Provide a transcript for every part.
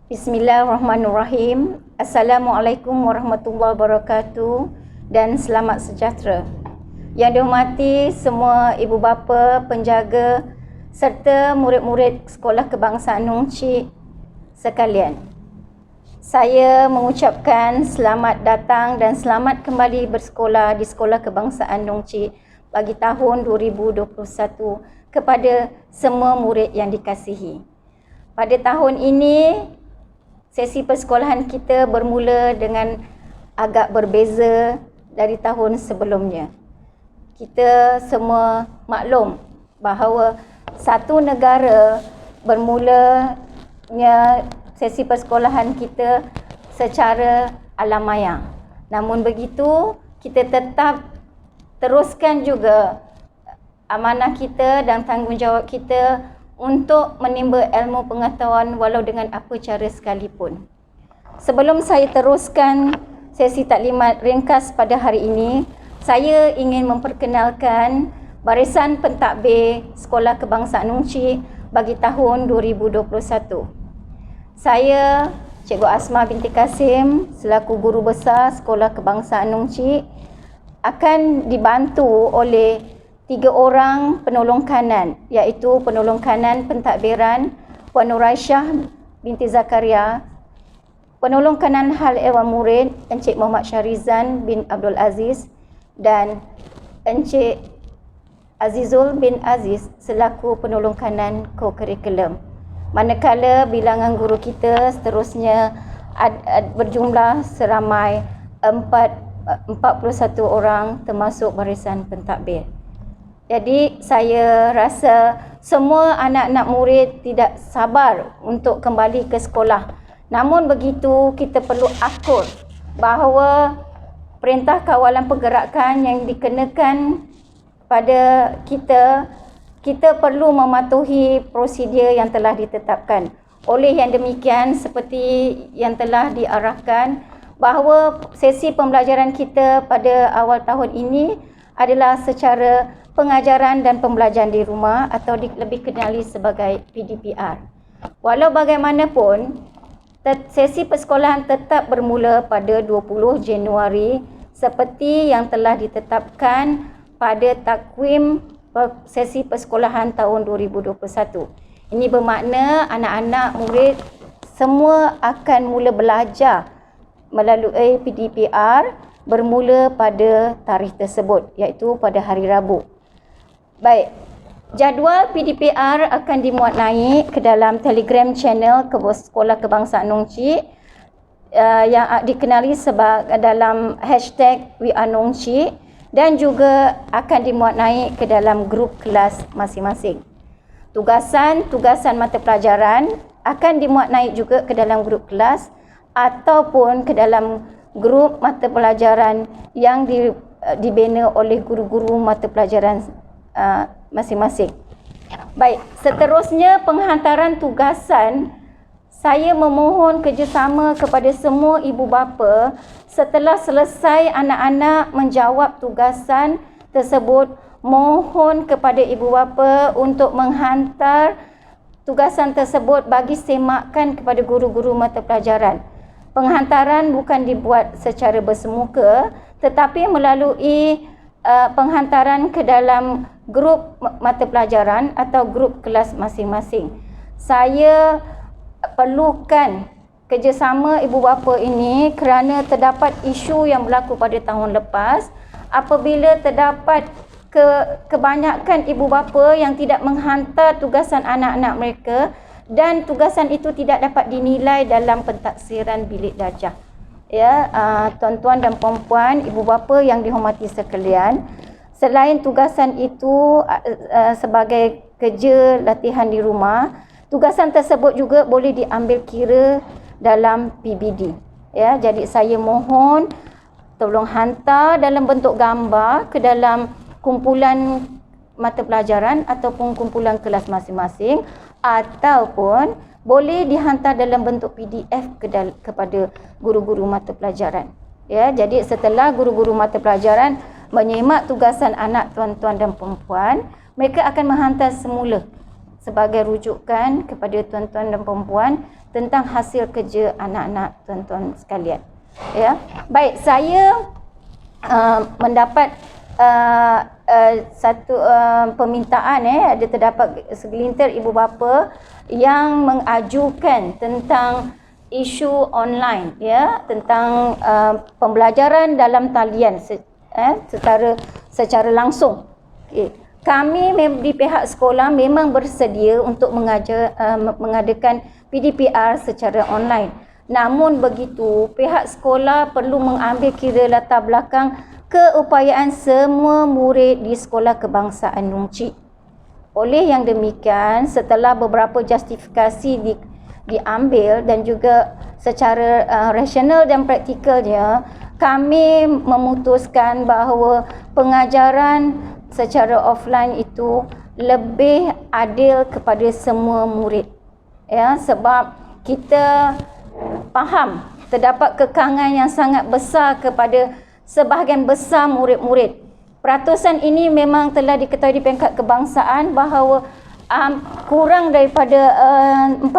Bismillahirrahmanirrahim. Assalamualaikum warahmatullahi wabarakatuh dan selamat sejahtera. Yang dihormati semua ibu bapa, penjaga serta murid-murid Sekolah Kebangsaan Nong Chik sekalian. Saya mengucapkan selamat datang dan selamat kembali bersekolah di Sekolah Kebangsaan Nong Chik bagi tahun 2021 kepada semua murid yang dikasihi. Pada tahun ini, sesi persekolahan kita bermula dengan agak berbeza dari tahun sebelumnya. Kita semua maklum bahawa satu negara bermulanya sesi persekolahan kita secara alam maya. Namun begitu, kita tetap teruskan juga amanah kita dan tanggungjawab kita untuk menimba ilmu pengetahuan walau dengan apa cara sekalipun. Sebelum saya teruskan sesi taklimat ringkas pada hari ini, saya ingin memperkenalkan barisan pentadbir Sekolah Kebangsaan Nong Chik bagi tahun 2021. Saya, Cikgu Asma binti Kasim, selaku Guru Besar Sekolah Kebangsaan Nong Chik, akan dibantu oleh 3 orang penolong kanan, iaitu penolong kanan pentadbiran Puan Nuraisyah binti Zakaria, penolong kanan hal ehwal murid Encik Muhammad Syarizan bin Abdul Aziz dan Encik Azizul bin Aziz selaku penolong kanan co-curriculum. Manakala bilangan guru kita seterusnya berjumlah seramai 41 orang termasuk barisan pentadbir. Jadi saya rasa semua anak-anak murid tidak sabar untuk kembali ke sekolah. Namun begitu, kita perlu akur bahawa perintah kawalan pergerakan yang dikenakan pada kita perlu mematuhi prosedur yang telah ditetapkan. Oleh yang demikian, seperti yang telah diarahkan, bahawa sesi pembelajaran kita pada awal tahun ini adalah secara pengajaran dan pembelajaran di rumah atau lebih kenali sebagai PDPR. Walau bagaimanapun, sesi persekolahan tetap bermula pada 20 Januari seperti yang telah ditetapkan pada takwim sesi persekolahan tahun 2021. Ini bermakna anak-anak murid semua akan mula belajar melalui PDPR bermula pada tarikh tersebut, iaitu pada hari Rabu. Baik, jadual PDPR akan dimuat naik ke dalam Telegram channel Sekolah Kebangsaan Nong Chik yang dikenali sebagai dalam hashtag #WeAreNongChik dan juga akan dimuat naik ke dalam grup kelas masing-masing. Tugasan mata pelajaran akan dimuat naik juga ke dalam grup kelas ataupun ke dalam grup mata pelajaran yang dibina oleh guru-guru mata pelajaran masing-masing. Baik, seterusnya penghantaran tugasan, saya memohon kerjasama kepada semua ibu bapa setelah selesai anak-anak menjawab tugasan tersebut, mohon kepada ibu bapa untuk menghantar tugasan tersebut bagi semakan kepada guru-guru mata pelajaran. Penghantaran bukan dibuat secara bersemuka tetapi melalui penghantaran ke dalam grup mata pelajaran atau grup kelas masing-masing. Saya perlukan kerjasama ibu bapa ini kerana terdapat isu yang berlaku pada tahun lepas apabila terdapat kebanyakan ibu bapa yang tidak menghantar tugasan anak-anak mereka dan tugasan itu tidak dapat dinilai dalam pentaksiran bilik darjah. Ya, tuan-tuan dan puan-puan, ibu bapa yang dihormati sekalian, selain tugasan itu sebagai kerja latihan di rumah, tugasan tersebut juga boleh diambil kira dalam PBD. Ya, jadi saya mohon tolong hantar dalam bentuk gambar ke dalam kumpulan mata pelajaran ataupun kumpulan kelas masing-masing ataupun boleh dihantar dalam bentuk PDF kepada guru-guru mata pelajaran. Ya, jadi setelah guru-guru mata pelajaran menyimak tugasan anak tuan-tuan dan perempuan, mereka akan menghantar semula sebagai rujukan kepada tuan-tuan dan perempuan tentang hasil kerja anak-anak tuan-tuan sekalian. Ya, baik, saya mendapat satu permintaan, ada terdapat segelintir ibu bapa yang mengajukan tentang isu online, ya, tentang pembelajaran dalam talian secara langsung. Okay. Kami di pihak sekolah memang bersedia untuk mengadakan PDPR secara online. Namun begitu, pihak sekolah perlu mengambil kira latar belakang keupayaan semua murid di Sekolah Kebangsaan Nong Chik. Oleh yang demikian, setelah beberapa justifikasi diambil dan juga secara rasional dan praktikalnya, kami memutuskan bahawa pengajaran secara offline itu lebih adil kepada semua murid. Ya, sebab kita faham terdapat kekangan yang sangat besar kepada sebahagian besar murid-murid. Peratusan ini memang telah diketahui di peringkat kebangsaan bahawa kurang daripada 40%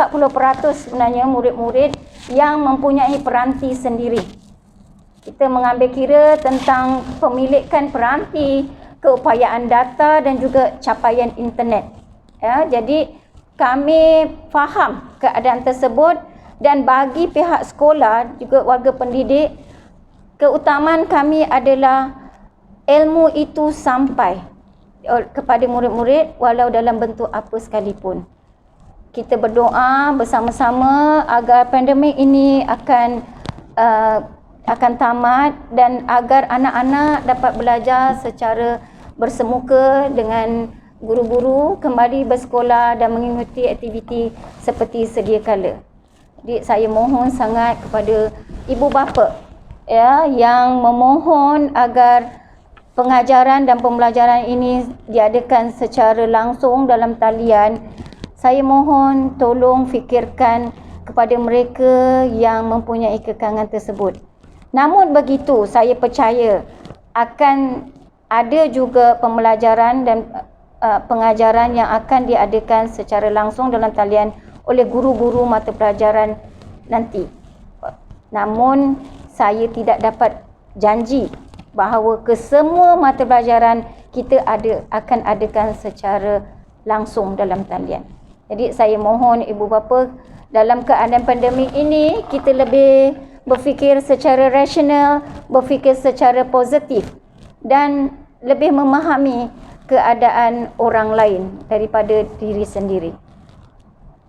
sebenarnya murid-murid yang mempunyai peranti sendiri. Kita mengambil kira tentang pemilikan peranti, keupayaan data dan juga capaian internet. Ya, jadi kami faham keadaan tersebut dan bagi pihak sekolah juga warga pendidik, keutamaan kami adalah ilmu itu sampai kepada murid-murid walau dalam bentuk apa sekalipun. Kita berdoa bersama-sama agar pandemik ini akan tamat dan agar anak-anak dapat belajar secara bersemuka dengan guru-guru, kembali bersekolah dan mengikuti aktiviti seperti sedia kala. Jadi saya mohon sangat kepada ibu bapa, ya, yang memohon agar pengajaran dan pembelajaran ini diadakan secara langsung dalam talian. Saya mohon tolong fikirkan kepada mereka yang mempunyai kekangan tersebut. Namun begitu, saya percaya akan ada juga pembelajaran dan pengajaran yang akan diadakan secara langsung dalam talian oleh guru-guru mata pelajaran nanti. Namun saya tidak dapat janji bahawa kesemua mata pelajaran kita akan adakan secara langsung dalam talian. Jadi saya mohon ibu bapa, dalam keadaan pandemik ini kita lebih berfikir secara rasional, berfikir secara positif dan lebih memahami keadaan orang lain daripada diri sendiri.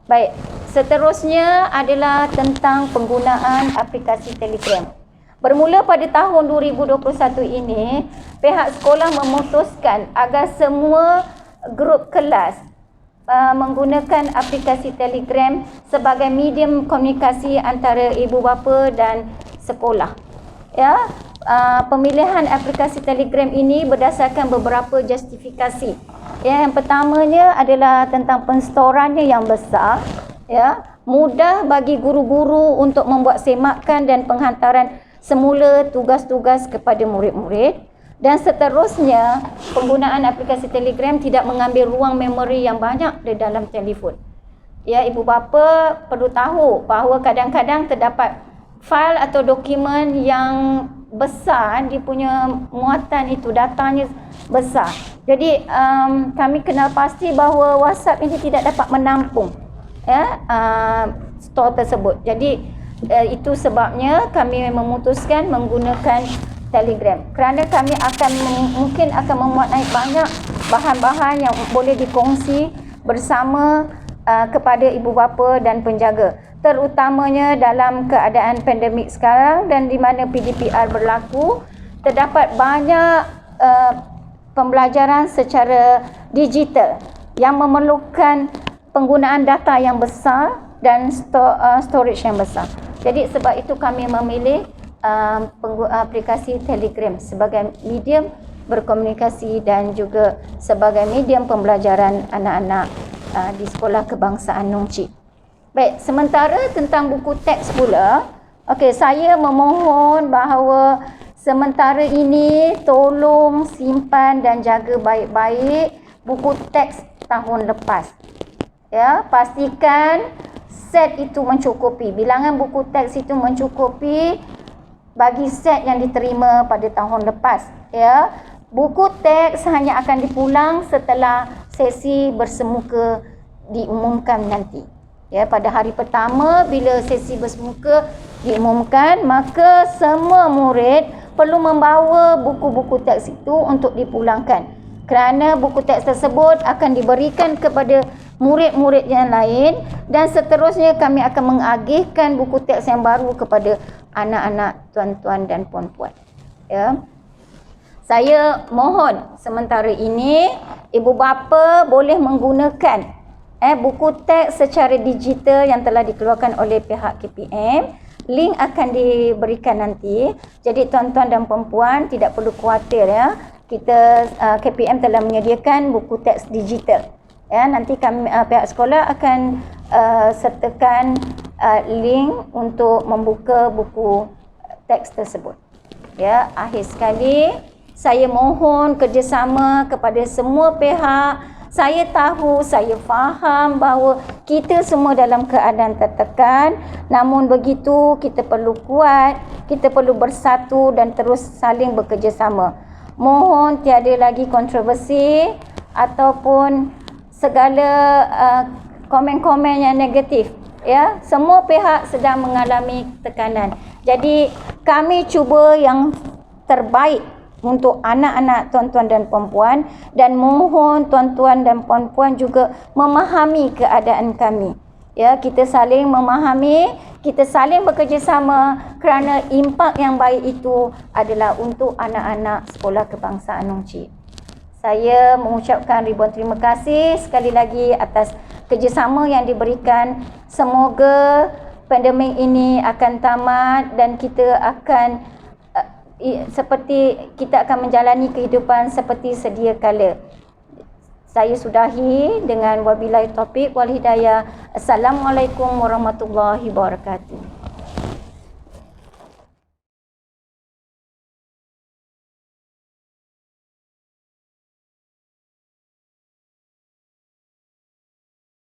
Baik, seterusnya adalah tentang penggunaan aplikasi Telegram. Bermula pada tahun 2021 ini, pihak sekolah memutuskan agar semua grup kelas menggunakan aplikasi Telegram sebagai medium komunikasi antara ibu bapa dan sekolah. Ya, pemilihan aplikasi Telegram ini berdasarkan beberapa justifikasi. Ya, yang pertamanya adalah tentang penstorannya yang besar, ya, mudah bagi guru-guru untuk membuat semakan dan penghantaran semula tugas-tugas kepada murid-murid, dan seterusnya penggunaan aplikasi Telegram tidak mengambil ruang memori yang banyak di dalam telefon. Ya, ibu bapa perlu tahu bahawa kadang-kadang terdapat fail atau dokumen yang besar, dia punya muatan itu, datanya besar. Jadi kami kenal pasti bahawa WhatsApp ini tidak dapat menampung, ya, store tersebut. Jadi itu sebabnya kami memutuskan menggunakan Telegram, kerana kami mungkin akan memuat naik banyak bahan-bahan yang boleh dikongsi bersama kepada ibu bapa dan penjaga, terutamanya dalam keadaan pandemik sekarang dan di mana PDPR berlaku. Terdapat banyak pembelajaran secara digital yang memerlukan penggunaan data yang besar dan storage yang besar. Jadi sebab itu kami memilih aplikasi Telegram sebagai medium berkomunikasi dan juga sebagai medium pembelajaran anak-anak di Sekolah Kebangsaan Nong Chik. Baik, sementara tentang buku teks pula, okey, saya memohon bahawa sementara ini tolong simpan dan jaga baik-baik buku teks tahun lepas. Ya, pastikan set itu mencukupi, bilangan buku teks itu mencukupi bagi set yang diterima pada tahun lepas. Ya, buku teks hanya akan dipulang setelah sesi bersemuka diumumkan nanti. Ya, pada hari pertama bila sesi bersemuka diumumkan, maka semua murid perlu membawa buku-buku teks itu untuk dipulangkan. Kerana buku teks tersebut akan diberikan kepada murid-murid yang lain dan seterusnya kami akan mengagihkan buku teks yang baru kepada anak-anak tuan-tuan dan puan-puan. Ya. Saya mohon sementara ini ibu bapa boleh menggunakan buku teks secara digital yang telah dikeluarkan oleh pihak KPM. Link akan diberikan nanti. Jadi tuan-tuan dan puan-puan tidak perlu khawatir ya. Kita KPM telah menyediakan buku teks digital. Ya, nanti kami pihak sekolah akan sertakan link untuk membuka buku teks tersebut. Ya, akhir sekali saya mohon kerjasama kepada semua pihak. Saya tahu, saya faham bahawa kita semua dalam keadaan tertekan. Namun begitu, kita perlu kuat, kita perlu bersatu dan terus saling bekerjasama. Mohon tiada lagi kontroversi ataupun segala komen-komen yang negatif. Ya, semua pihak sedang mengalami tekanan. Jadi kami cuba yang terbaik untuk anak-anak tuan-tuan dan puan-puan dan mohon tuan-tuan dan puan-puan juga memahami keadaan kami. Ya, kita saling memahami, kita saling bekerjasama kerana impak yang baik itu adalah untuk anak-anak Sekolah Kebangsaan Nong Chee. Saya mengucapkan ribuan terima kasih sekali lagi atas kerjasama yang diberikan. Semoga pandemik ini akan tamat dan kita akan kita akan menjalani kehidupan seperti sedia kala. Saya sudahi dengan wabillahi taufiq wal hidayah. Assalamualaikum warahmatullahi wabarakatuh.